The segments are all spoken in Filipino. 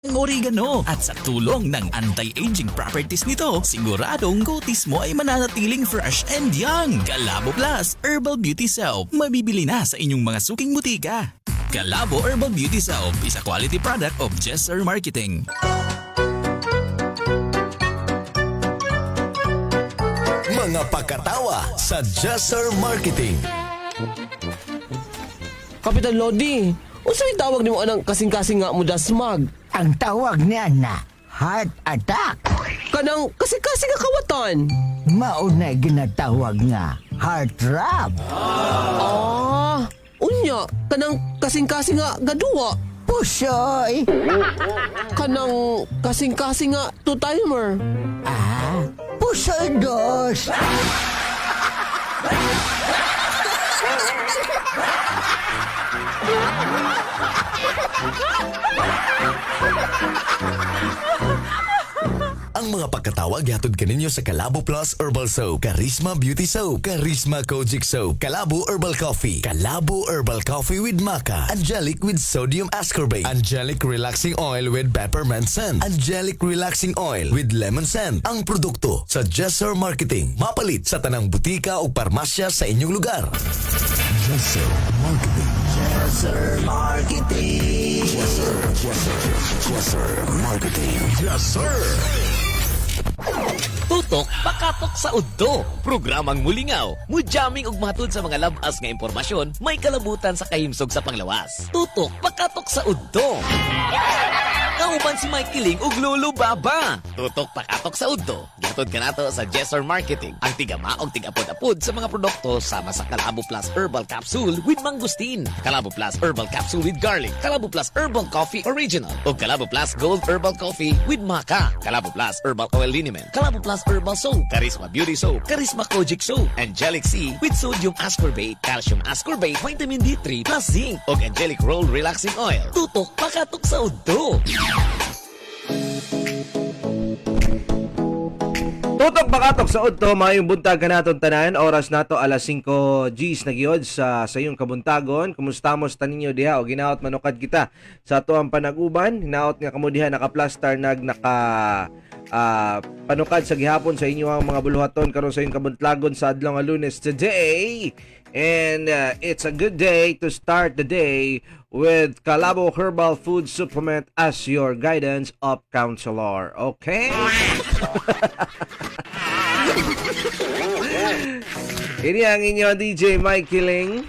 Ang oregano at sa tulong ng anti-aging properties nito, siguradong kutis mo ay mananatiling fresh and young. Calabo Plus Herbal Beauty Soap, mabibili na sa inyong mga suking butika. Calabo Herbal Beauty Soap is a quality product of Jesser Marketing. Mga pagkatawa sa Jesser Marketing. Kapitan Lodi, unsay tawag nimo anang kasing-kasing nga mo dasmag? Ang tawag niya na heart attack. Kanang kasing-kasing nga kawatan. Mauna ginatawag nga heart rab. Unya, kanang kasing-kasing nga gaduwa. Pusoy. Kanang kasing-kasing nga two-timer. Pusoy dos. Ang mga pagkatawag yatod kaninyo sa Calabo Plus Herbal Soap, Charisma Beauty Soap, Charisma Kojic Soap, Calabo Herbal Coffee, Calabo Herbal Coffee with Maca, Angelic with Sodium Ascorbate, Angelic Relaxing Oil with Peppermint Scent, Angelic Relaxing Oil with Lemon Scent. Ang produkto sa Jesser Marketing, mapalit sa tanang butika o parmasya sa inyong lugar. Jesser Marketing. Jesser Marketing. Jesser Marketing. Jesser. Tutok pakatok sa udto. Programang mulingaw, mujaming ug matod sa mga labas nga impormasyon, may kalabutan sa kahimsog sa panglawas. Tutok pakatok sa udto. Kauban si Mike Kiling ug Lolo Baba. Tutok pakatok sa udto. Gatod kanato sa Jesser Marketing. Ang tigama og tigapod-apod sa mga produkto sama sa Calabo Plus Herbal Capsule with Mangustin, Calabo Plus Herbal Capsule with Garlic, Calabo Plus Herbal Coffee Original, ug Calabo Plus Gold Herbal Coffee with Maca, Calabo Plus Herbal Oil Liniment, Calabo Plus Herbal Soap, Charisma Beauty Soap, Charisma Kojic Soap, Angelic C with Sodium Ascorbate, Calcium Ascorbate, Vitamin D3 plus Zinc, ug Angelic Roll Relaxing Oil. Tutok pakatok sa udto. Tutok pakatok sa udto, mayong buntag kanaton tanan. Oras nato alas 5 Gs na gyud sa sayong kabuntagon. Kumustamos taninyo diha o ginaot manukad kita sa ato ang panag-uban. Hinaot nga kamo diha nakaplastar panukad sa gihapon sa inyo ang mga buluhaton karon sa inyong kabuntlagon sa adlaw nga Lunes today. And it's a good day to start the day with Calabo Herbal Food Supplement as your guidance of counselor. Okay? Ini ang inyo DJ Mike Kiling.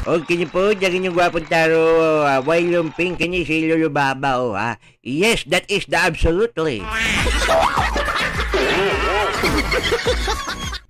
Okay niyo po, dyan inyong gwapong taro, way lumping, kanya si Lolo Baba, Yes, that is the absolutely.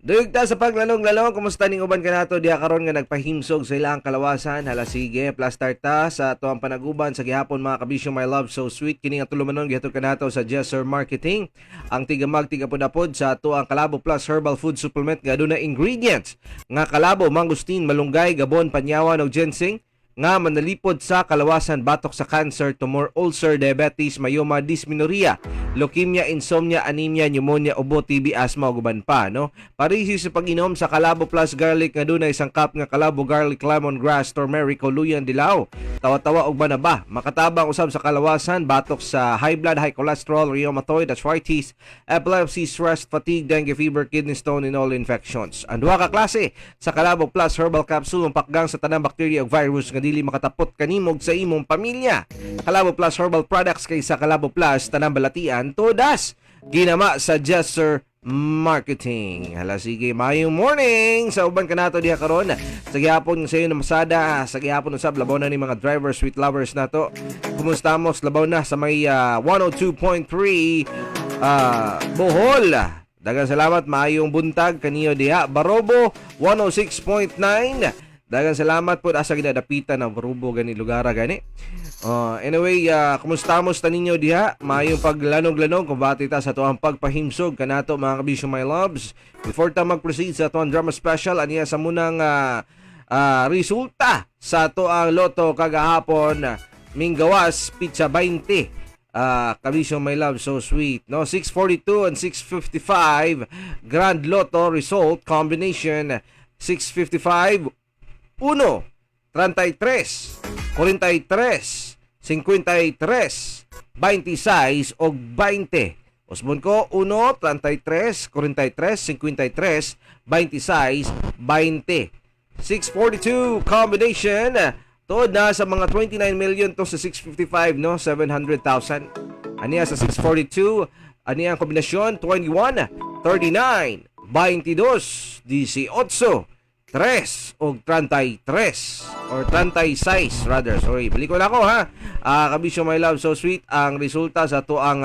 Dugta sa paglalong-lalong, kumusta ning uban kanato diha karon nga nagpahimsog sa ilang kalawasan. Hala sige, plastar ta sa ato ang panaguban sa gihapon mga kabisyo, my love so sweet. Kini nga tulumanon gihatod kanato sa Jesser Marketing. Ang tigamag tigapod-apod sa ato ang Calabo Plus Herbal Food Supplement nga aduna ingredients nga kalabo, mangustin, malunggay, gabon, panyawan ug ginseng nga manalipod sa kalawasan batok sa cancer, tumor, ulcer, diabetes, myoma, dysmenorrhea, leukemia, insomnia, anemia, pneumonia, ubo, TB, asthma ug uban pa, no? Parisi sa pag-inom sa Calabo Plus Garlic nga dunay isang cup nga Calabo Garlic, Lemongrass, Turmeric, Luyan, Dilaw, tawa-tawa ug banaba, makatabang usab sa kalawasan batok sa high blood, high cholesterol, rheumatoid arthritis, epilepsy, stress, fatigue, dengue fever, kidney stone, and all infections. Ang duha ka klase sa Calabo Plus Herbal Capsule ang pakgang sa tanang bakterya ug virus nga dili makatapot kanimog sa imong pamilya. Calabo Plus Herbal Products kaysa Calabo Plus tanang balatian todas ginama sa Jesser Marketing. Hala sige, mayong morning sa uban kanato diha karon sa gihapon sa iyo na masada, sa gihapon usab labaw na ni mga drivers, sweet lovers nato. Kumustamos labaw na sa may 102.3 Bohol. Daghang salamat, maayong buntag kaniyo diha. Barobo 106.9. Daghang salamat po asa ginadapitan ng Barobo gani lugar gani. Anyway, kumustamos ta ninyo diha? Maayong paglanog-lanog kung bati ta sa tuang pagpahimsog kanato mga kabisyo, my loves. Before ta mag-proceed sa tuang drama special, aniya sa munang resulta sa tuang loto kagahapon, Minggawas Pizza 20. Kabisyo, my love, so sweet, no? 642 and 655 Grand Lotto result combination 655 1 33 43 53 26 o 20. Usbon ko, 1, 33, 43, 53, 26, 20. 642 combination. Tuod na sa mga 29 million to sa 655, no? 700,000. Aniya sa 642. Aniya ang kombinasyon, 21, 39, 22, 18, 3 o 33 or 36 rather. Sorry, balik ko na ako ha. Kabisyo my love so sweet ang resulta sa tuang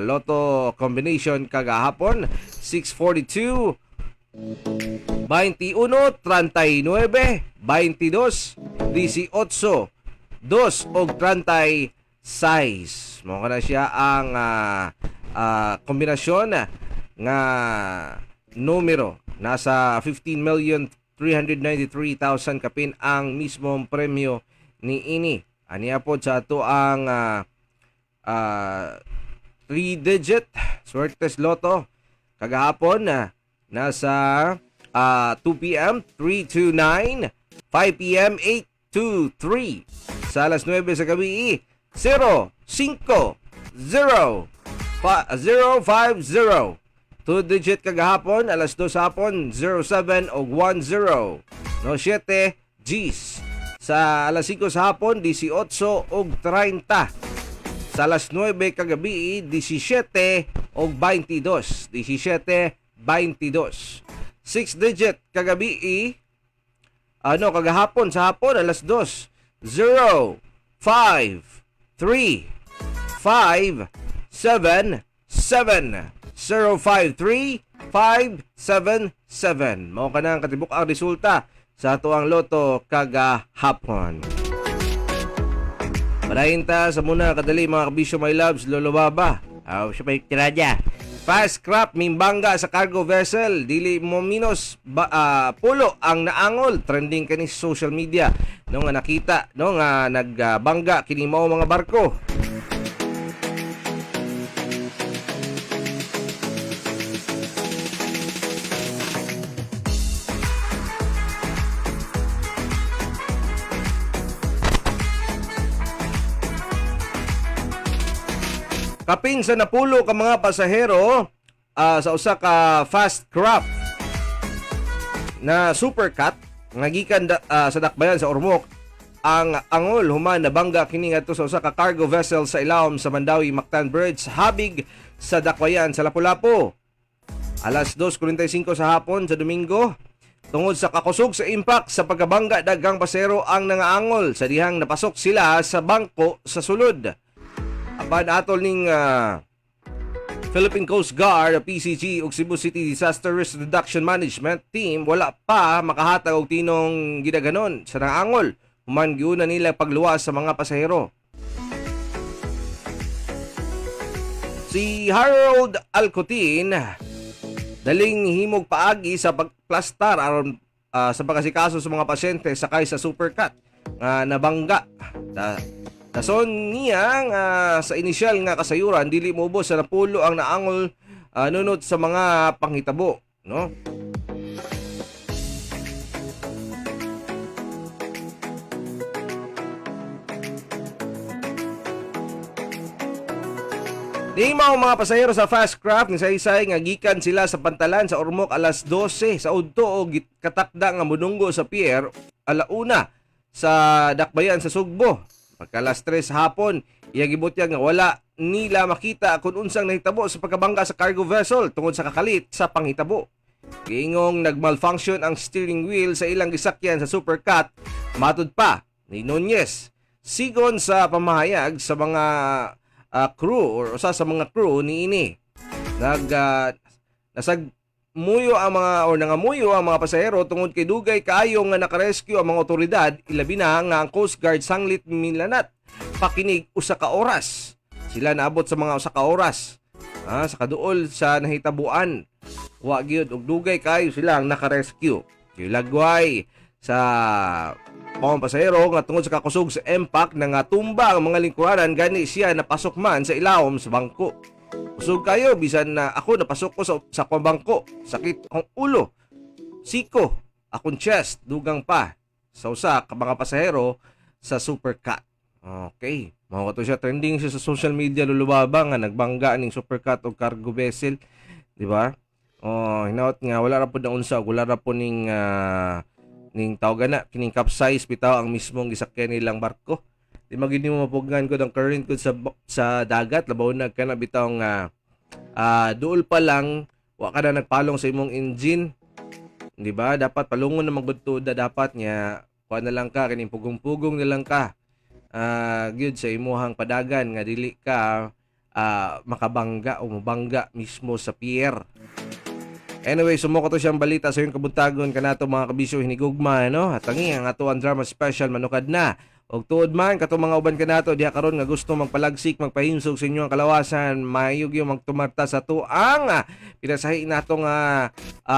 lotto combination kagahapon 642 21, 39, 22, 18, 2 o 36. Mo na siya ang kombinasyon nga numero. Nasa 15,393,000 kapin ang mismong premyo ni ini. Aniya po sa ato ang 3-digit Swertes Lotto kagahapon nasa 2 p.m. 329, 5 p.m. 823. Sa alas 9 sa gabi 050 050. 2-digit kagahapon, alas 2 hapon, 07 o 10. No, 7 Gs. Sa alas 5 sa hapon, 18 o 30. Sa alas 9 kagabi, 17 o 22. 17, 22. 6-digit kagabi, kagahapon sa hapon, alas 2. 0, 5, 3, 5, 7, 7. 053-577. Mao ka na ang katibuk ang resulta sa tuang loto kagahapon. Marahin ta sa muna kadali mga kabisyo my loves, Lolo Baba. Siya pa yung tiradya. Fast crop mimbangga sa cargo vessel. Dili mo minos pulo ang naangol. Trending kani sa social media. Nung nakita, nagbangga kini mao mga barko. Kapin sa napulo ka mga pasahero sa usa ka fast craft na supercat nga gikan sa dakbayan sa Ormoc ang angol human nabangga kini ngadto sa usa ka cargo vessel sa ilawom sa Mandawi-Mactan Bridge habig sa dakbayan sa Lapu-Lapu. Alas 2:45 sa hapon sa Domingo tungod sa kakusog sa impact sa pagkabangga daghang pasahero ang nangaangol sa dihang napasok sila sa bangko sa sulod. Apan atol ning Philippine Coast Guard, PCG ug Cebu City Disaster Risk Reduction Management Team wala pa makahatag og tinong gidaganon sa naangol human giuna nila pagluwas sa mga pasahero. Si Harold Alcotin daling himog paagi sa pagplastar aron sa pagkasikaso sa mga pasyente sakay sa Supercat nga nabangga. Dason niya sa inisyal nga kasayuran dili moubos sa napulo ang naangol nunot sa mga panghitabo, no? Di mao mga pasahero sa fast craft ni saysay nga gikan sila sa Pantalan sa Ormoc alas 12 sa udto o katakda nga monunggo sa pier alauna sa dakbayan sa Sugbo. Pagka alas 3 hapon, iya gibutyag nga wala nila makita kung unsang nahitabo sa pagkabangga sa cargo vessel tungod sa kakalit sa panghitabo. Giingong nagmalfunction ang steering wheel sa ilang gisakyan sa Supercat, matud pa ni Nunez. Sigon sa pamahayag sa mga crew or usa sa mga crew ni ini. Nangamuyo ang mga pasahero tungod kay dugay kaayo nga nakarescue ang mga otoridad, ilabi na nga ang Coast Guard sanglit milanat pakinig usa ka oras. Sila naabot sa mga usa ka oras sa kaduol sa nahitabuan. Wa gyud og dugay kaayo sila ang nakarescue. Gilagway sa mga pasahero nga tungod sa kakusog sa impact na nga tumba ang mga lingkuranan gani siya napasok man sa ilawom sa bangko. Kusog kayo bisan na ako napasok ko sa bangko. Sakit akong ulo. Siko akong chest dugang pa sa usa ka mga pasahero sa Supercat. Okay, Mao to siya trending siya sa social media lulubaba nga nagbangga ning supercut og cargo vessel, di ba? Oh, hinaut nga wala ra pud na unsa, wala ra po ning tawag na kining capsize bitaw ang mismong gisakyan nilang barko. Di magini mo mapugnan ko ang current ko sa dagat labaw na kana bitaw nga duol pa lang wa ka na nagpalong sa imong engine. Di ba? Dapat palungon na magudto dapat nya kuha na lang ka kining pugong-pugong na lang ka. Gyud sa imuhang padagan nga dili ka makabangga o mabangga mismo sa pier. Anyway, sumuko to siyang balita sa yung kabuntagon kanato mga kabisyo hinigugma, no? At tangi ang ato ang drama special manukad na. Og tuod man kato mga uban kanato diha karon nga gusto magpalagsik, magpahinsog sa inyo ang kalawasan, mayug yung magtumarta sa tuang pinasahi natong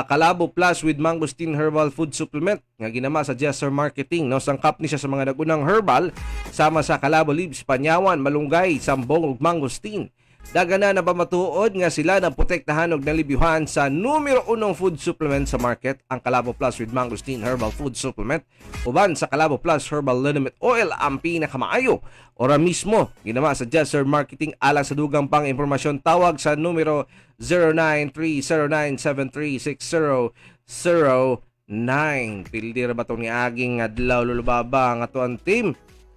Calabo Plus with Mangosteen Herbal Food Supplement nga ginama sa Jesser Marketing, no? Sangkap ni siya sa mga nagunang herbal sama sa Calabo Leaves, Panyawan, Malunggay, Sambong ug Mangosteen. Daga na napamatuod nga sila na protektahan og nalibyuhan sa numero 1 food supplement sa market, ang Calabo Plus with Mangosteen Herbal Food Supplement. Uban sa Calabo Plus Herbal Liniment Oil ang pinakamaayo. Ora mismo, ginama sa Jesser Marketing. Alang sa dugang pang impormasyon, tawag sa numero 0930-973-6009. Pildi ra ba itong ni aging adlaw lulubaba ang atuang team?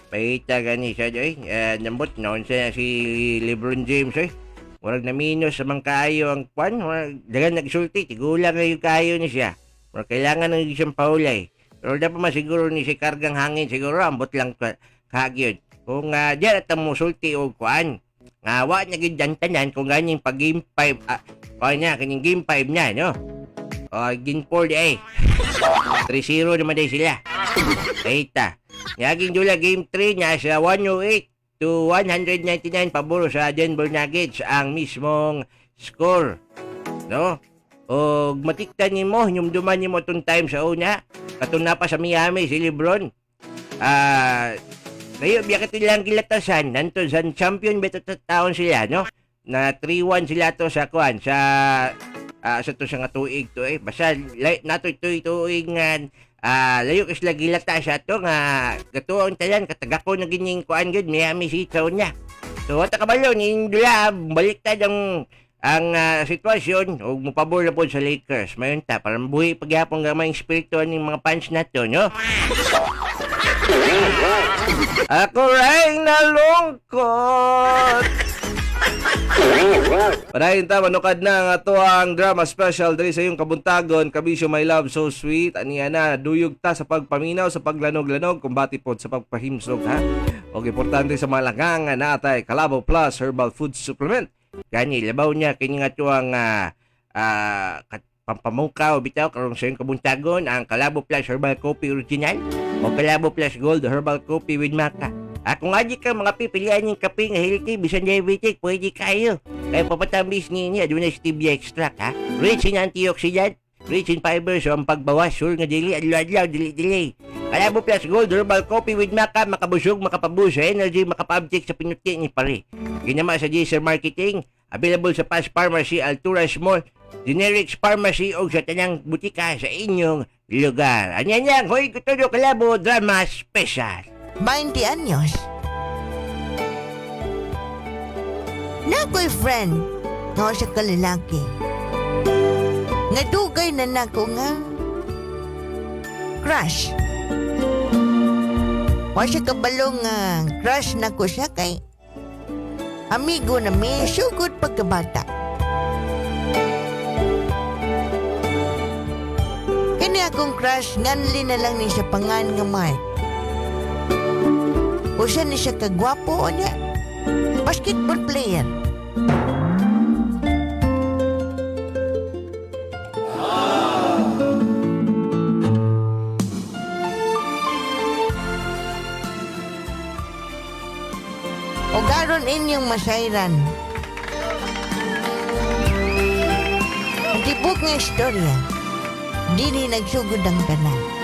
Paita gani siya doy. Nambot noon siya si LeBron James oy. Murag na minus sa mga kayo ang kwan. Dagan nagsulti. Tigulang na yung kayo ni siya. Murag kailangan ng isang paulay. Pero dapat masiguro ni si kargang hangin. Siguro ambot lang kagyod. Kung diyan at mo sulti o kwan. Nga niya gidyantanan kung ganyan pag game 5. Kaya niya, kanyang game 5 niya, no? Game 4 di 3-0 naman day sila. Paita. Yaging dula game 3 niya sa 108 to 199 pabor sa Denver Nuggets ang mismong score, no? O matiktan nimo humduman nimo tong time sa una katong na pa sa Miami si LeBron. Layo biya katilang gilatasan nanto sa champion beto taon sila, no? Na 3-1 sila to sa kwan sa to sa nga tuig to basta nato tuig nga layo kas lagi lata siya to nga gatuon talan katagako na gining kuan gud Miami si taon niya. So wata kabalo ning dula baliktad ang sitwasyon ug mopabor na pod sa Lakers. Mayon ta para mabuhi pagyapon gamay espiritu ning mga fans nato, no? Ako ray nalungkot. Padayon ta manukad na nga to ang drama special diri sa iyong kabuntagon, Kabisyo My Love So Sweet. Aniya na duyog ta sa pagpaminaw, sa paglanog-lanog, kumbati pod sa pagpahimsog, ha. Og importante sa mga langang nga natay Calabo Plus Herbal Food Supplement. Gani labaw niya kini nga tuang pampamukaw bitaw karon sa iyong kabuntagon ang Calabo Plus Herbal Coffee Original o Calabo Plus Gold Herbal Coffee with Maca. Kung aji ka mga pipilian yung kape nga healthy, bisan diabetic, pwede kayo. Kaya papatamis niya, doon na stevia extract, ha? Rich in antioxidant, rich in fiber, so ang pagbawas, sure nga dili, adlaw-adlaw, dili-dili. Calabo Plus Gold Herbal Coffee with Maca, makabusog, makapabus sa energy, makapabtik sa pinuti ni pare. Ginama sa Jesser Marketing, available sa Fast Pharmacy, Altura Small, Generics Pharmacy, o sa tanang butika sa inyong lugar. Anyan, hoy, kutudo Calabo Drama Special. 20 anyos. Na ko'y friend nga sa kalalaki. Nga dugay na nako nga crush. Wa siya kabalo nga crush na ko siya kay amigo na may sugod pagkabata. Kini akong crush nganli na lang ni siya pangan nga Mark. O siya ni siya kagwapo o niya. Basketball player. O garon inyong masayran. Ang tibok nga istorya, dili nagsugod ang tanan.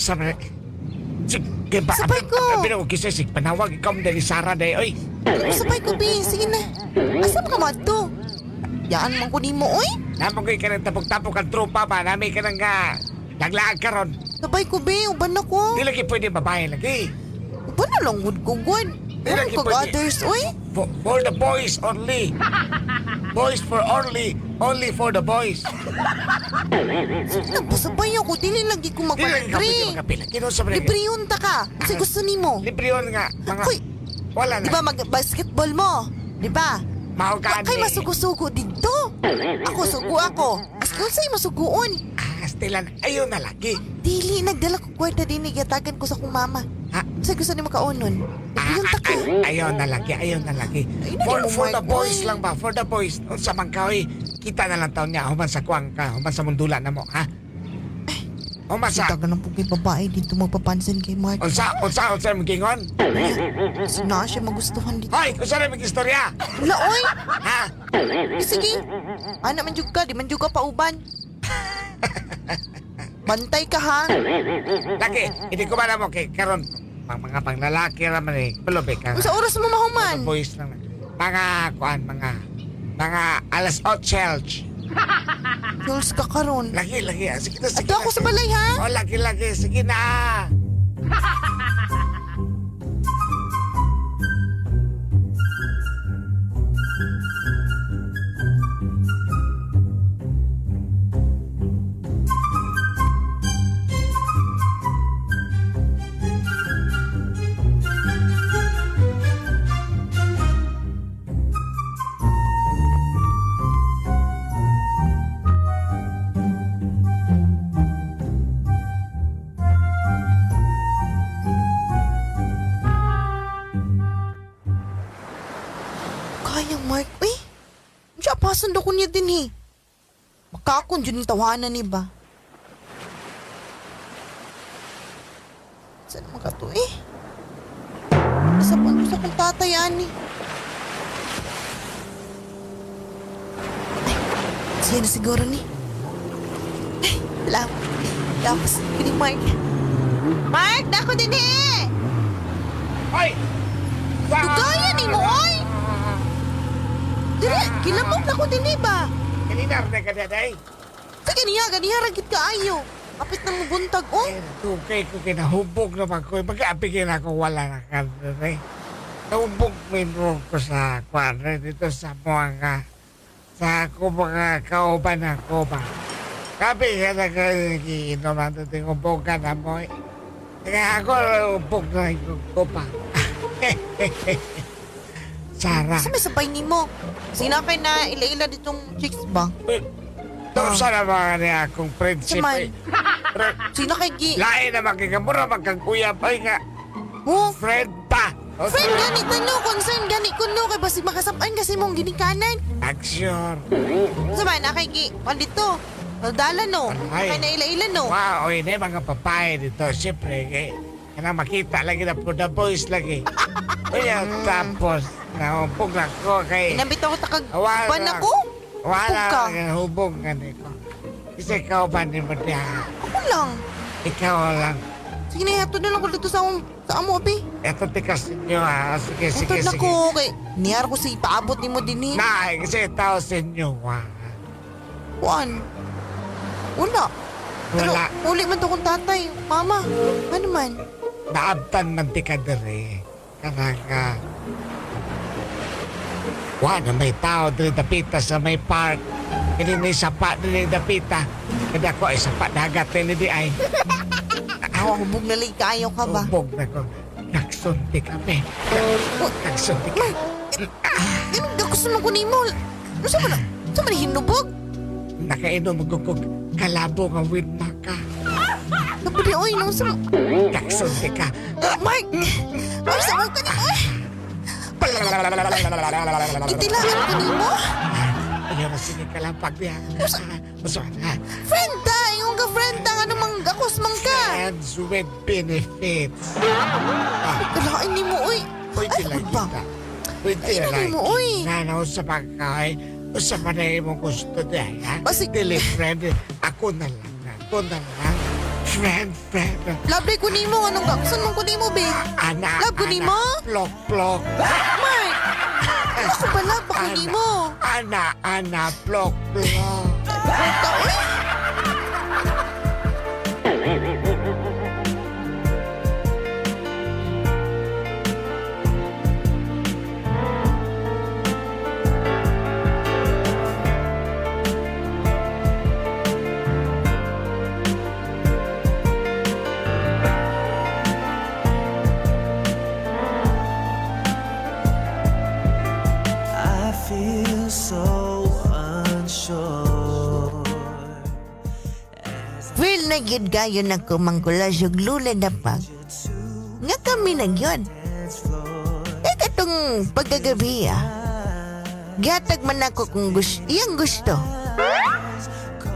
sabi. Sige ba? Sabay ko. Abi na ko kisisig. Panawag ikaw mo dari Sara day. Oy. Sabay ko, Bi. Sige na. Asa ka ba to? Yaan man ko nimo, oy. Naman ko ka ng tapok-tapok ang tropa ba? Nami ka nang naglaag ka ron. Sabay ko, Bi. Uban ako. Di lagi pwede babae lagi. Uban na lang good ko, good. Ano lagi kag pwede. others, oy? For the boys only. Boys for only. Only for the boys. Nagpasabay ako. Dili lagi ko Di lagi ka pwede magpalibre. magkapila. Kino sa mga. Libre yun ta ka. Kasi gusto nimo. Libre yun nga. Mga. Hoy, Wala di na. ba mag-basketball mo? Di ba? Mahugaan Kay masugo-sugo dito. Ako sugo ako. As kung sa'yo masugoon. Stilan. Ayun na lagi. Dili, nagdala ko kwarta din. Igatagan ko sa kong mama. Ha? Kasi gusto ni makaunon. Yung taka. Ayaw na lagi. Ayaw na lagi. Ay, For, naging for the umay- boys Uy. lang ba? For the boys. Sa mangkawi. Kita na lang taon niya. Human sa kuwang ka. Human sa mundula na mo. Ha? Human sa. Kita ka ng pugay babae dito magpapansin kay Mark. Unsa yung gingon? Kasi na siya magustuhan dito. Hoy! Unsa na yung istorya? Wala, oy! Ha? Sige. Anak man jud ka. Di man jud ka pauban. Bantay ka, ha? Lagi. Hindi ko ba na mo kay karon. Mga panglalaki naman eh. Belobe ka. Sa oras mo mahuman. Boys lang. Mga kuan. Mga alas 8. Jules ka karon. Lagi. Sige na. Sige Ato ako sa balay, ha? Oh, lagi. Sige na. Kayang Mark, uy. Diya pasan ko niya din, eh. Makakon dyan yung tawanan ni ba? Saan naman ka to, eh? Isa kong tatay, ani. Ay, siya na siguro ni. Ay, Lapas, ini Mark. Mark, dako din, eh! Hoy! Dugaya ni mo, oy! Dili, gilamok na ko din, eh, ba? Kalinar na ka daday. Sa ganiya, ragit ka ayo. Kapit na mubuntag, oh. Tukay ko kinahubog naman ko. Mag-aapigin ako wala na ka daday. Nahubog minro ko sa kwadre dito sa mga sa ako mga kauban ako ba. Kabi ka na kagiinom na ito hubog ka na mo. Kaya ako hubog na yung kupa. Sara. Sa may sabay ni mo. Sinakay na ila-ila ditong chicks ba? Ito sana mga niya akong prinsip. Saman. Sinakay gi... Lain na magkakamura magkagkuya pa nga. Oh, Friend pa. friend, gani tano, concern, gani kuno, kay basig makasapain kasi mong ginikanan. Action. Saman, nakay gi... Kwan dito. Dala no. Ay. Nakay na ila-ila no. Wow, oy, na mga papaye dito. Siyempre, kaya makita lagi na po the boys lagi. Kaya tapos, nahumpog na ko kay... Inambit ako takag... Wala. Ban ako? Wala Hubog ka. nga hubog nga nito. Kasi ikaw ba ni mo diya? Ako lang. Ikaw lang. Sige na, yato na lang ko dito sa amo, abi. Eto tikas ninyo ha. Sige, Yato sige, na sige. ko, kay... Niyar ko si paabot ni mo din, eh. Nay, kasi tao sa inyo ha. Kuan? Wala. Pero Wala. uli man to kong tatay. Mama, ano man? Naabtan man ti ka dere. Karanga. Wala may tao diri dapita sa may park. Kini may sapa diri dapita. Kada ko ay sapa dagat ni di ay. Hubog na lang kayo ka ba? Ubog na ko. Nagsunti kami. Nagsunti ka. Ganun, gusto mo ko ni mo. Ano sa man? Sa man hinubog? Nakainom magkukog. Kalabo nga win maka. Napuli, oy, nung sa... Nagsunti ka. Mark! Mark, sa mo ka ni mo? Itilaan ko ni mo? Ayaw na sige ka lang pag diya. Masama na. Friend ta! Yung ka friend ta! Ano mang gakos mang ka? Friends with benefits. Kalain ni mo, oy! Pwede Ay, lang ba? kita. Pwede Ay, lang nani mo, oy. Nanaw sa pagkain. O sa manay mong gusto dahil, ha? Basig- Dili, friend. Ako na lang. Friend. Love day ko nimo. Anong kaksan mong ko nimo, be? Ana. Love ko nimo? Plok. Mark! Ako pa love ko nimo. Ana. Plok. Ikaw, eh? I feel so unsure. Will na gyud gayo na ko mangkulas yung lula na pag. Nga kami na yun. Katong pagkagabi Gatag man ako kung iyang gusto.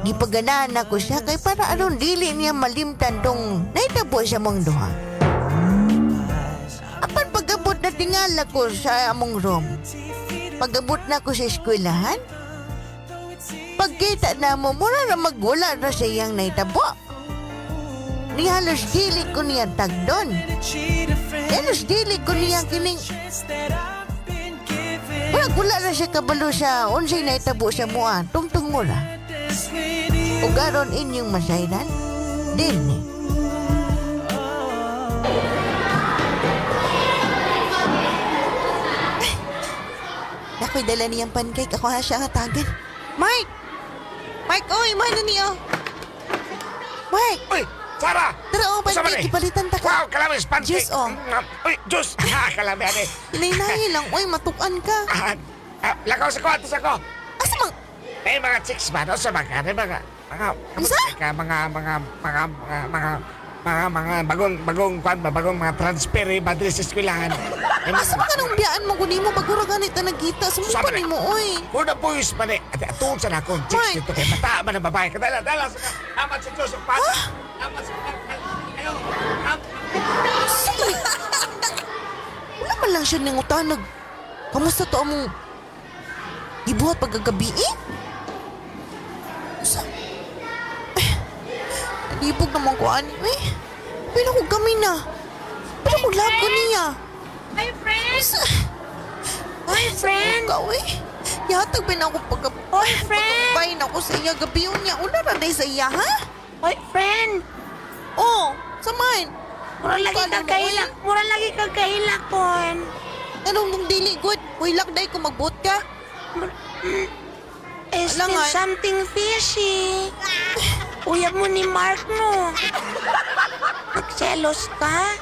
Gipaganaan ako siya kay para aron dili niya malimtan tong naitabo siya mong duha. Apan pagabot na tingala ko sa among room. Pagabot na ko sa eskwelahan. Pagkita na mo, mura na magwala na sa iyang naitabo. Ni halos dili ko niya tagdon. Halos dili ko niya kining... Wala na siya kabalo sa unsay naitabo siya mua. Tungtung mura. O garon inyong masayran. Dini. Nakoy dala niyang pancake. Ako na siya hatagan. Mark! Mark, oy, mana niyo? Mark! Uy, Sarah! Tara, oh, Sama pancake. ni. Ipalitan ta ka. Wow, kalamis, pancake. Juice, oh. Uy, juice. Kalamis, ane. Inainahi lang. Uy, matukan ka. Lakaw sa ko, atas ako. Asa mang... May mga chicks ba, no? Sa mga, Isa? bagong mga transferi ba dili sa eskwelahan. Asa ka nang biyaan mo kunin mo bagura ganit na nagkita. Sumupa ni mo, oy. Kuna boys pa ni. Atun sa akong chicks Mike. dito kay mata man ang babae. Dala sa amat si Joseph Pat. Amat si Ayo. Sige. Wala man lang siya nangutanag. Kamusta to among... Ibuhat pagkagabi, eh? Sa... Nalibog naman ko, ani, eh. Pero ko kami na. Pero ko love ko niya. Hi, friend! Ay, friend! Ikaw, eh. Yatag ba na ako Friend! pagkabayin ako sa iya. Gabi yun niya. Una na sa iya, ha? Hoy, friend! Oh, samahin. Mura lagi kagkailak kon. Anong nung dili good? Huilak day ko magbot ka. Is Alam there nga. something fishy? Uyab mo ni Mark mo. Nagselos ka?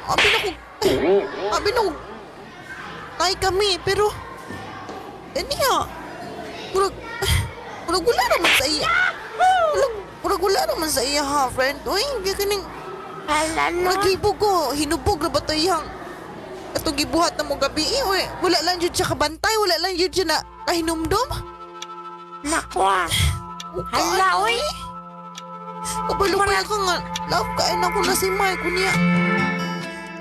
Abi na ko. Kay kami, pero... Niya. Murag wala naman sa iya. Murag wala naman sa iya, ha, friend. Uy, hindi ka ning... Hala no. Naghibog ko. Hinubog na ba ito iyang... Itong gibuhat na mong gabi, eh. Uy, wala lang yun siya kabantay. Wala lang yun siya na kahinumdom. Nakwa. Hala, uy. Kabalo ko ka nga. Love, kain ako na si Mark. Kunya.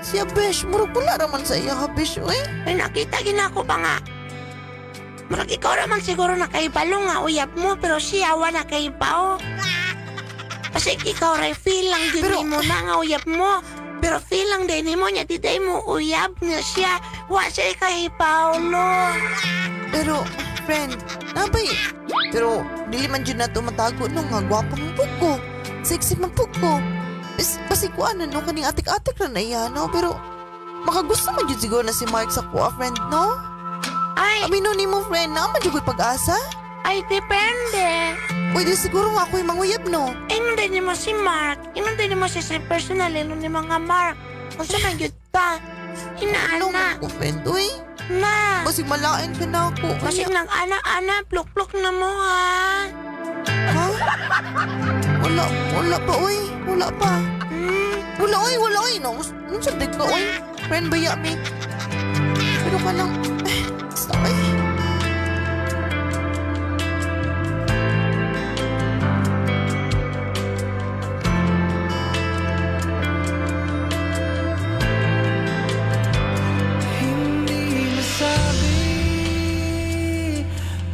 Siya, besh. Murag wala naman sa iya, ha, besh. Uy. Ay, nakita gina ko ba nga? Murag ikaw naman siguro nakaibalo nga uyab mo, pero siya wala nakaibaw. Kasi ikaw rin feel lang din Pero- mo na nga uyab mo. Pero feel lang din mo niya, di mo uyab niya siya. Wa siya kaibaw, lo. Pero, friend, nabay. Pero, dili man dyan na tumatago nung nga gwapang pug ko. Sexy man pug ko. Basi ko ano, no? Kaning atik-atik na iya, no? Pero, makagusto man dyan siguro na si Mark sa kuha, friend, no? Ay, Amino ni mo, friend, na man dyan ko'y pag-asa? ay, depende. Pwede siguro nga ako'y manguyab, no? Inon din mo si Mark. Inon din mo si personal. Inon ni mga Mark. Kung sa magyod ka. Ano Inaana. ko, friend, uy? Na. Basi malain ka na ako. Kasi nang ana-ana, pluk-pluk na mo, ha? Ha? Wala pa, uy. Wala pa. Wala, uy. No, sabi ka, uy. Friend, baya me. Pero ka lang. Sorry. Hindi masabi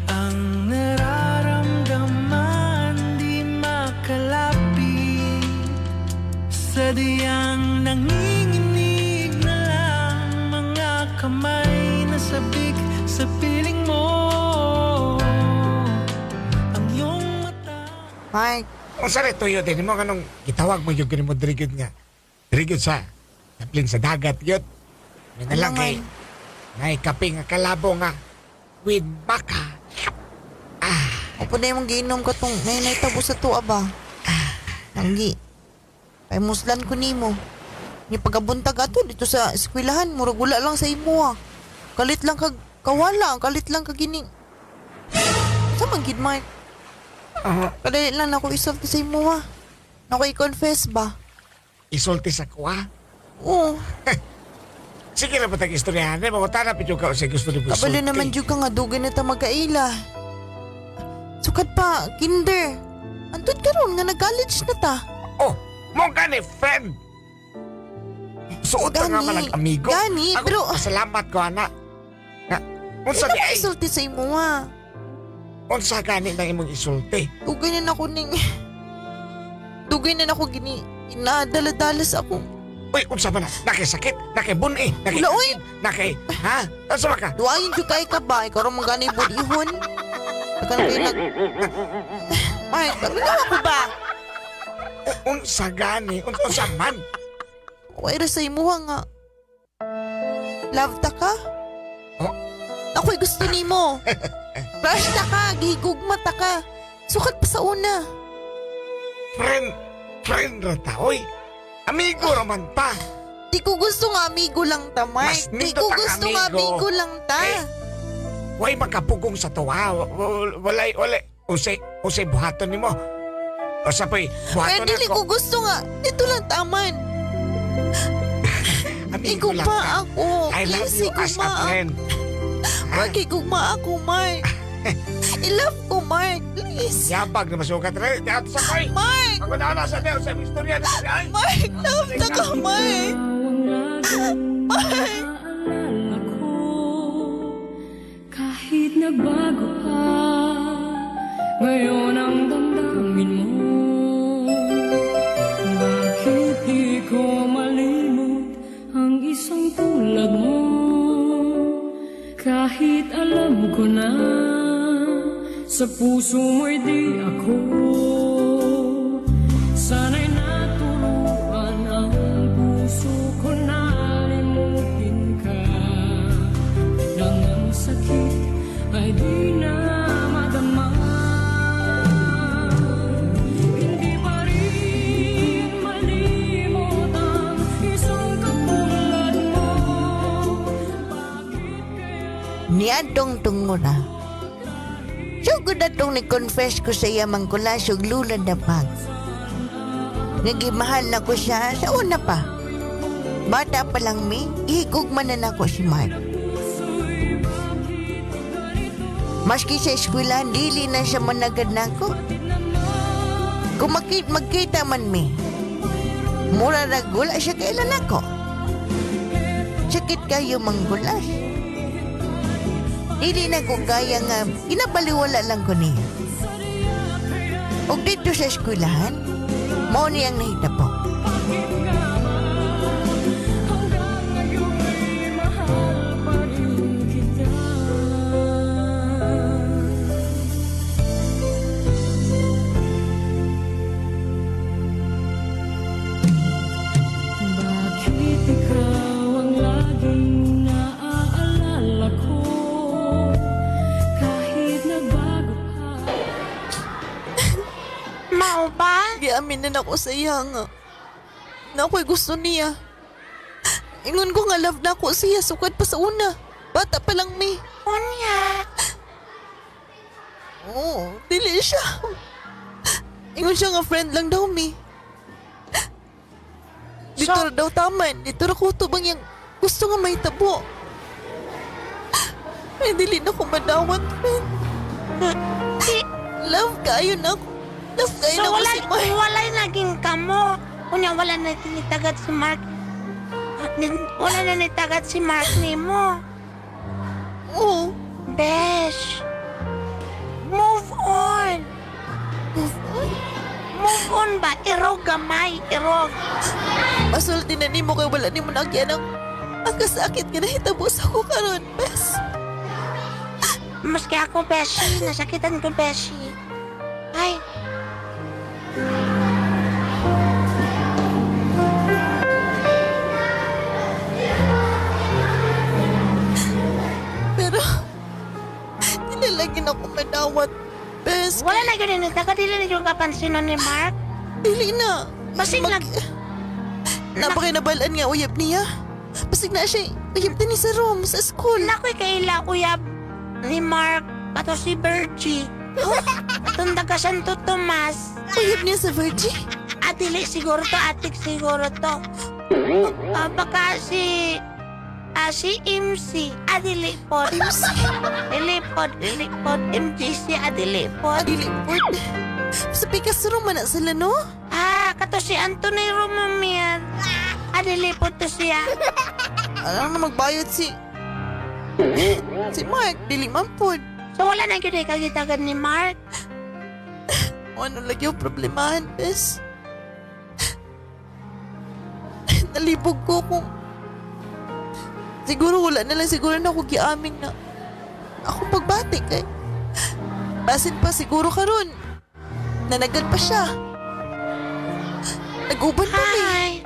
ang nararamdaman, di makalapit sa piling mo. Ang iyong mata. Mark, Kung saan ito yun, din mo kanong gitawag mo yung ganun mo dirigid nga. Dirigid sa taplin sa dagat yun. May nalagay. May kape nga kalabo nga. With baka. Opo na yung giinom ka tong nay tabo sa tuwa ba? Nanggi. Kay muslan ko nimo. Ni pagabuntag ato dito sa eskwelahan, murag wala lang sa imo ah. Kalit lang kag kawala, kalit lang kag gini. Sa man gid Mark? Kadali lang ako isulti sa imo ah. Ako i-confess ba? Isulti sa kuha. Oo. Sige na ba tag istoryahan? Makutanap ito ka sa gusto ni Busulti. Kabalo naman jud ka nga dugay na ta magkaila. Sukad pa, kinder. Antod karon nga nag-college na ta. Oh, mo gani, friend. Suot ka nga man amigo. Gani, Ako, pero... Salamat ko, anak. Unsa Ito di ay, isulti sa imo ah. unsa gani na imong isulti. Dugay na ako ning... Dugay na ako gini... Inadala-dalas ako. Uy, unsa ba na? Nakisakit, nakibuni, Wala, uy. Ha? Unsa ba ka? Duayin jud kay ka ba? Ikaw rin mga gani budihon. Takan kayo nag... Ay, sabi na ako ba? Unsa gani? Unsa man? Okay ra sa imo nga. Love ta ka? Oh. Ako'y gusto nimo. Crush ta ka, gihigugma ta ka. Sukat pa sa una. Friend ra ta, oy. Amigo raman pa. Di ko gusto nga amigo lang ta, Mark. Mas Di nindot ko ang gusto nga amigo. amigo lang ta. Way makapugong sa tuwa. Walay. Usay buhaton nimo. O sapoy, Kaya buhaton dili ako. ko gusto nga. Dito lang taman. Amigo lang Igugma ta. ako. I love Please, you as a igugma friend. Mark, igugma ako, Mark. I-love ko, Mark. Please. Yabag na masukat rin. Diyan sa koy. Mark! Ako na nasa Deo sa istorya na siya. Mark, love na ka, Mark. Mark! Naalala ko, kahit nagbago ka, ngayon ang damdamin mo. Bakit di ko malimot ang isang tulad mo? Kahit alam ko na sa puso mo'y di ako. Sana'y naturuan ang puso ko na limutin ka. Nang ang sakit ay di na madama. Hindi pa rin malimot ang isang katulad mo. Bakit kaya Niadong tungura. Sugod na tong ni-confess ko sa iyamang kula sug lulad na pag. Nagimahal na ko siya sa una pa. Bata pa lang mi, ihigugman na nako si Mark. Maski sa eskwelahan, dili na siya managad nako. Kung magkita man mi, mura na gula siya kailan ako. Sakit kayo manggulas. Dili na ko kaya nga, pinabaliwala lang ko niya. O dito sa eskwelahan, mo niyang nahitabo. hanggang ngayon ay mahal pa rin kita. Bakit ikaw ang laging naaalala ko? Kahit nagbago ka. Mao ba? Giamin na ako sa iya nga. Na ako'y gusto niya. Ingon ko nga love na ako siya, sukad pa sa una. Bata pa lang mi. Unya. Oo, dili siya. Ingon siya nga friend lang daw mi. Dito So- ra daw taman. Dito ra ko tubang yung gusto nga may tabo. Ay, dili na ko madawat, friend. Love kayo na ako. Love kayo So na ako wala, si Mark. walay naging kamo. Unya wala na tinitagat si Mark. Wala na nitagat si Mark nimo. Oo. Besh. Move on. Move on ba? Irog gamay. Irog. Masulti na nimo kay wala nimo nagyan ang kasakit nga nahitabo sa ko karon, bes. Maski ako, Beshi. Nasakitan ko, Beshi. Ay. Pero, nilalagyan ako madawat. Bes, Wala na ganun. Nakadili na yung kapansinan ni Mark. dili na. Basig lang. Napakinabalaan nga uyab niya. Basig na siya uyab din sa room, sa school. Nakoy kaila uyab ni Mark. Kato si Virgie. Tunda ka Santo Tomas. Uyab niya sa Virgie? Dili siguro to, atik siguro to. Baka si MC. Dili po. MC? Dili po. MGC, dili po. Adilipod. Sa pikas room man na sila, no? Kato si Anthony Romamian. Dili po to siya. Alam na magbayad si Mark, dili man pod. So wala na yun kagitagan ni Mark. Ano lagi yung problemahan, bes? Nalibog ko kung... Siguro wala na lang siguro na ako giaming na ako pagbatik eh. Basin pa siguro karon. Nanagan pa siya. Nag-uban pa eh. Hi.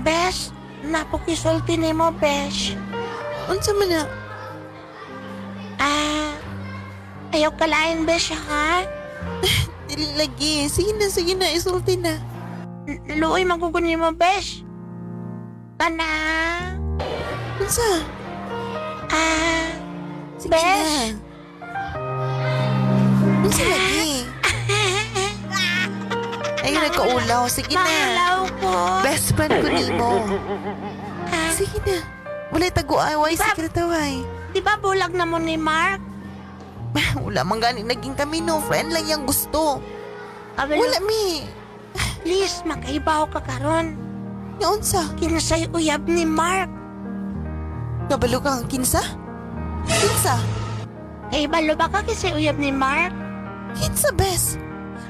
Besh, napukisulti ni mo, Besh. Unsa man na? Ayaw kalain, Besh, ha? Dili lagi. Sige na, isulti na. Luoy, magugunin mo, Besh. Kana. Unsa? Sige Besh. na. Unsa lagi? Ayun, nagkaulaw. Sige na. Maalaw ko. Best friend ko nimo. Sige na. Wala tagu-away, sekretaway. Di ba bulag na mo ni Mark? Wala man gani naging kami, no. Friend lang yung gusto. Wala mi. Please, makaibaw ka karon. Nga unsa? Kinasay uyab ni Mark. Kabalo ka ang kinsa? Kinsa? Kaibalo ba ka kasi uyab ni Mark? Kinsa, bes?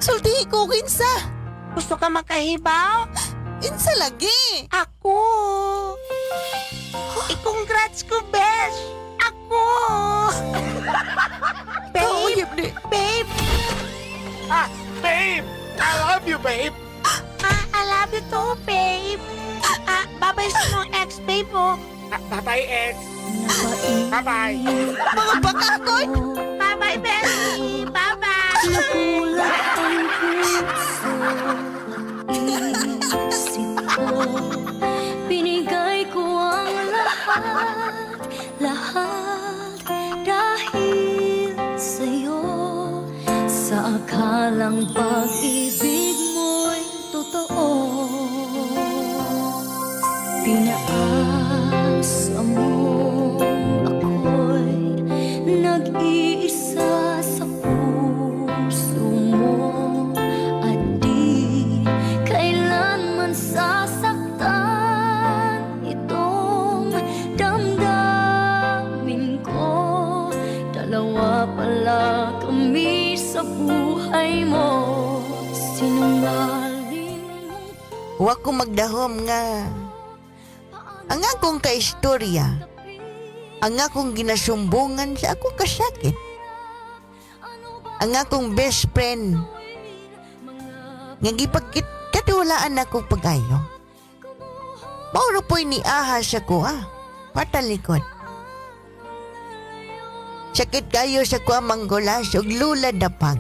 Sultihi ko, kinsa? Gusto ka makahibaw? Kinsa lagi? Ako. I-congrats ko, Besh. Ako. Kauyab ni. Babe. Babe! I love you, babe! I love you too, babe. Babay sa mga ex-babe mo. Bye-bye, ex! Bye-bye! Mga bakakon! Bye-bye, Bessie. Bye-bye. Nakulat ang puso, isip ko, binigay ko ang lahat dahil sa'yo. Sa akalang pag-ibig mo'y totoo, pinaasa mo ako'y nag-iisa sa puso mo, at di kailanman sasaktan itong damdamin ko. Dalawa pala kami sa buhay mo, sinungaling mong Huwag ko magdahom nga. Ang akong kaistorya, ang akong ginasumbungan sa akong kasakit, ang akong best friend, nga gipagkatiwalaan ako pag-ayo. Mauro po'y niahas ako, patalikod. Sakit kayo sa kuamanggulas ug lula dapag.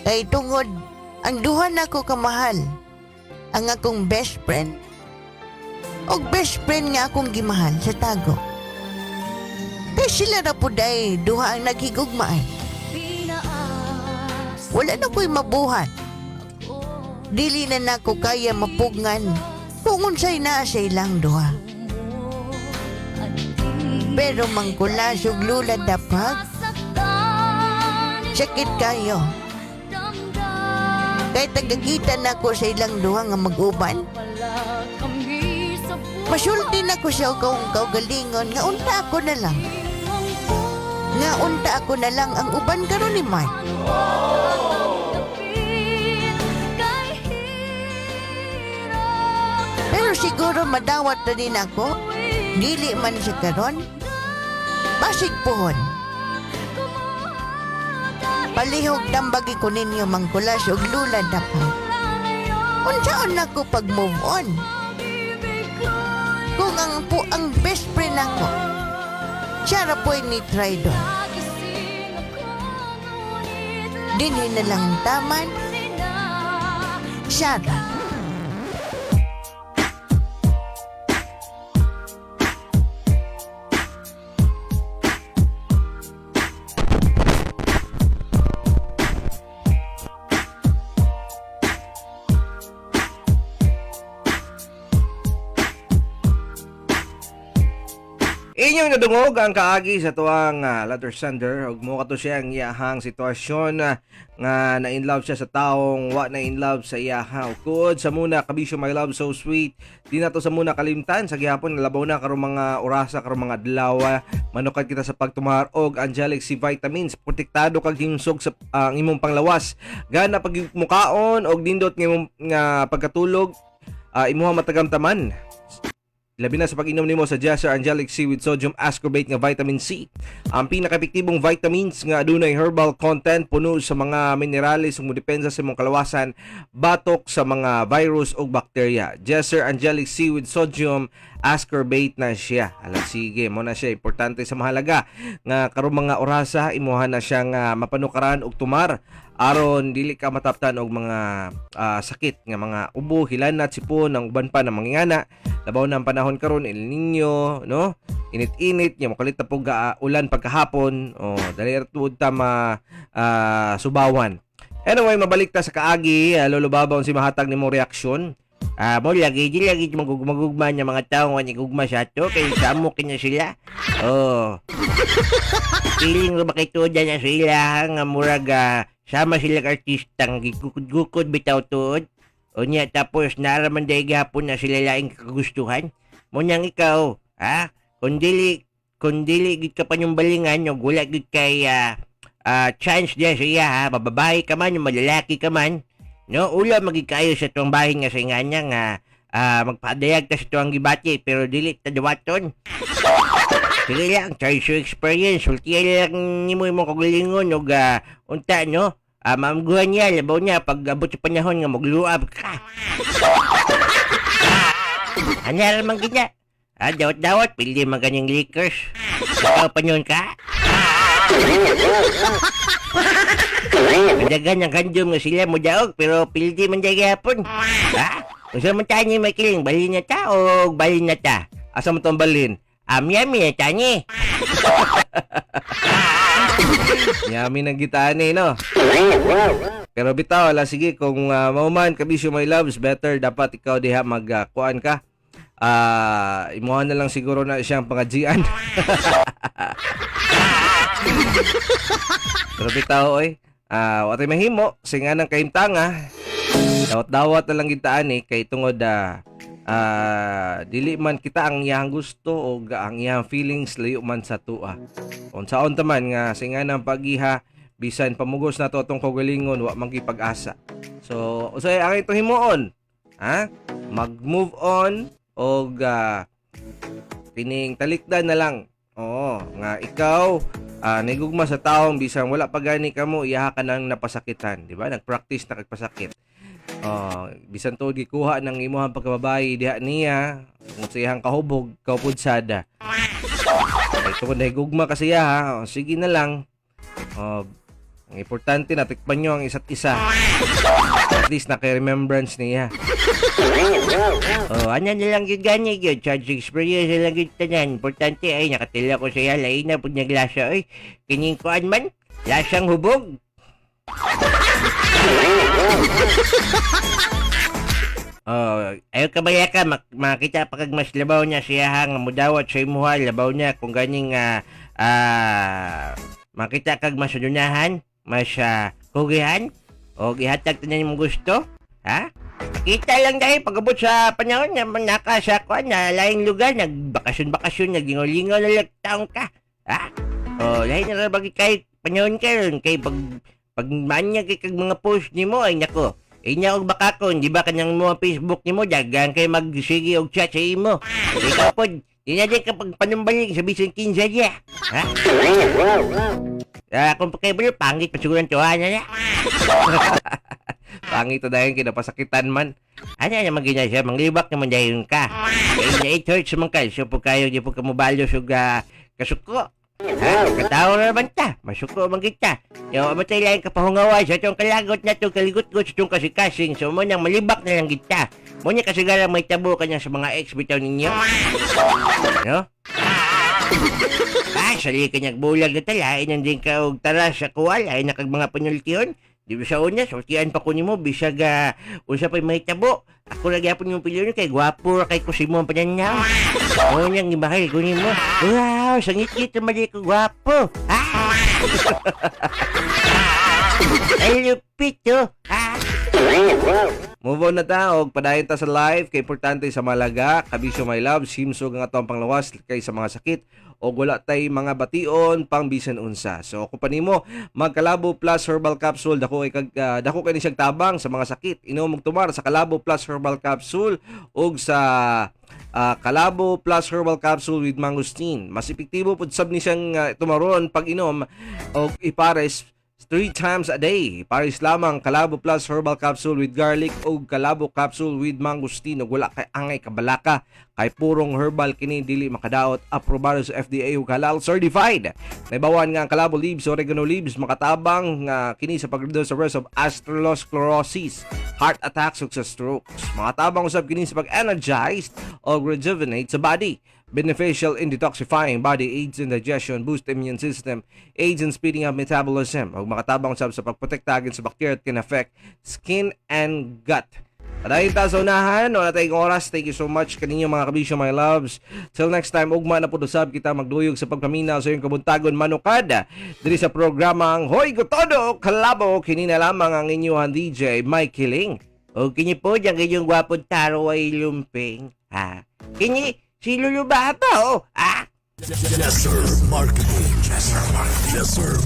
Kay tungod, ang duha nako kamahal, ang akong best friend, og best friend nga akong gimahal sa tago. Kay sila na po day, duha ang naghigugmaay. Wala na ko'y mabuhat. Dili na nako kaya mapugngan kung unsay na sa ilang duha. Pero mangkulas ug lula dapag, sakit kayo. Kay tagakita na ko sa ilang duha nga mag-uban. Masulti na ko siya kung kaugalingon nga unta ako na lang. Nga unta ako na lang ang uban karon ni Mark. Pero siguro madawat na din ako. Dili man siya karon. Basig pohon. Palihog dambagi ko ninyo mangkulas og lula na pa. Unsaon ako pag move on? Kung ang best friend ako, siya ra po'y ni Tridon. Dinhi na lang taman, siya ra. Inyong nadungog ang kaagi sa tuwang letter sender ug mo kato siya ang iyahang sitwasyon nga na in love siya sa taong wa na in love sa iyaha. Kud sa muna kabisyo my love so sweet. Di na to sa muna kalimtan sa gihapon labaw na karong mga orasa karong mga adlaw manukad kita sa pagtumar og angelic C vitamins protektado kag himsog sa ang imong panglawas. Gana pagmukaon og nindot nga imong pagkatulog imuha matagamtaman. Labi na sa pag-inom nimo sa Jesser Angelic C with sodium ascorbate nga vitamin C. Ang pinaka-epektibong vitamins nga adunay herbal content puno sa mga minerales ug modepensa sa imong kalawasan batok sa mga virus ug bakterya. Jesser Angelic C with sodium ascorbate na siya. Ala sige, mo na siya importante sa mahalaga nga karong mga orasa imuha na siyang mapanukaran og tumar aron dili ka mataptan og mga sakit nga mga ubo, hilanat, sipon, ang uban pa ng mangingana. Labaw na ang panahon karon El Nino, no? Init-init nya makalit na pug ulan pagkahapon. Dali ra tuod ta subawan. Anyway, mabalik ta sa kaagi, lulubabaw si mahatag nimo reaksyon. Mo lagi magugma niya mga tao nga gugma sa ato kay samo kanya sila. Feeling ro makituod na sila nga murag sama sila artistang gikukod-gukod bitaw tuod. O niya tapos naraman dahil gihapon na sila laing kagustuhan. Mo niyang ikaw, kung dili gid ka pa yung balingan, yung gula gid kay chance diya sa iya, bababae ka man, yung malalaki ka man. No, ula magikayo sa tuwang bahay nga sa inganya nga magpadayag ta sa tuwang gibati pero dili ta dawaton. Sige lang, try your experience. Ultiya lang nimo imong kagalingon og unta no. Mamguhan niya, labaw niya pag abot sa panahon nga magluab ka. Anyara man gina. Dawat-dawat, pili man ganyang liquors. Ikaw panyon ka. Madagan ang kandom nga sila mo daog, pero pildi man dyan gihapon. Kung saan man tayo niya may kiling, balin na ta o balin na ta? Asa mo tong balin? Yami na tani. Yami ng gitane, no? Pero bitaw, ala sige, kung mauman, kabisyo my loves, better dapat ikaw diha magkuan ka. Imuhan na lang siguro na siyang pangajian. Pero bitaw, oy, watay mahimo, singa ng kaimtanga, dawat-dawat na lang gitaan kay tungod dili man kita ang iyang gusto o ang iyang feelings layo man sa tua. Unsaon taman nga singa ng pagiha bisan pamugos na to atong kagalingon wa man pag-asa. So usay ang ito himuon, mag-move on og pining talikdan na lang. Nga ikaw nigugma sa taong bisan wala pa gani kamo iyaha ka nang napasakitan, di ba? Nagpractice na kagpasakit. Bisan to gikuha ng imuhang pagkababae diha niya kung sa iyang kahubog kaupudsada. Ito kung nahigugma kasi sige na lang. Ang importante na tikpan nyo ang isa't isa. At least naka-remembrance niya. Ano nilang yun gani yun? Charge experience nilang yun tanan. Importante ay nakatila ko siya. Lain na po naglasa. Ay, kining kuan man. Lasang hubog. Ayaw kabaya ka makita pagag mas labaw niya siya nga mudawat sa imuha labaw niya kung ganing makita kag masudunahan mas kugihan o gihatag tanan imong gusto kita lang dahil pagabot sa panahon nga naka sa kuan na laing lugar nagbakasyon naglingaw-lingaw na lang taong ka lain na bagi kay panahon karon kay pag manya kay kag mga post nimo ay nako inya og bakakon di ba kanyang mga Facebook nimo dagan kay magsige og chat sa imo ikaw pod Di na din kapag panumbalik sa bisan 15 niya. Ha? Kung pagkaibalo, pangit pa siguro ang tuwa niya. Pangit na dahil kinapasakitan man. Ano naman gina siya? Manglibak naman dahil ka. Kaya na-church man ka. So po kayo, di po ka mabalo sa kasuko. Ha? Katao na naman ta. Masuko man kita. Yung amatay lang kapahungawa sa itong kalagot na itong kaligot-got sa itong kasikasing. So mo nang malibak na lang kita. Mo niya kasi galang may tabo kanya sa mga ex bitaw ninyo. No? Sali ka niyag bulag na tala, inanding ka og taras sa kuwal, ay nakag mga panultiyon. Di ba sa una, sultian pa ko nimo bisag unsa pa'y may tabo. Ako nagyapon yung pilyon kay gwapo ra kay kusimo ang pananyaw. O niyang ibahay ko nimo. Wow, sangit-ngit na mali ko gwapo. Ay lupit to. Move on na ta og padayon ta sa live kay importante sa Malaga, Kabisyo My Love, simsog ang atong panglawas kay sa mga sakit o wala tay mga bation pang bisan unsa. So kung panimo magkalabo plus herbal capsule dako kay ni siyang tabang sa mga sakit. Inom og tumar sa kalabo plus herbal capsule ug sa kalabo plus herbal capsule with mangosteen. Mas epektibo pud sab ni siyang tumaron pag inom og ipares 3 times a day. Paris lamang kalabo plus herbal capsule with garlic o kalabo capsule with mangosteen ug wala kay angay kabalaka kay purong herbal kini dili makadaot, aprobado sa FDA ug halal certified. Naibawan nga ang kalabo leaves, oregano leaves makatabang nga kini sa pagreduce sa risk of atherosclerosis, heart attacks ug sa strokes. Makatabang usab kini sa pag-energize o rejuvenate sa body. Beneficial in detoxifying body, aids in digestion, boost immune system, aids in speeding up metabolism, ug makatabang usab sa pagprotekta sa bacteria that can affect skin and gut. Padayon ta sa unahan, wala tayong oras. Thank you so much kaninyo mga kabisyo, my loves. Till next time, ugma na po usab kita magduyog sa pagpaminaw sa iyong kabuntagon manukad diri sa programang Hoy Gotodo Kalabo. Kini na lamang ang inyong DJ Mike Kiling. O kini po dyan kayong gwapod taro ay lumping. Ha? Kini si Lulu Bata, oh. Ah? Yes, sir. Marketing. Yes, sir. Yes, sir.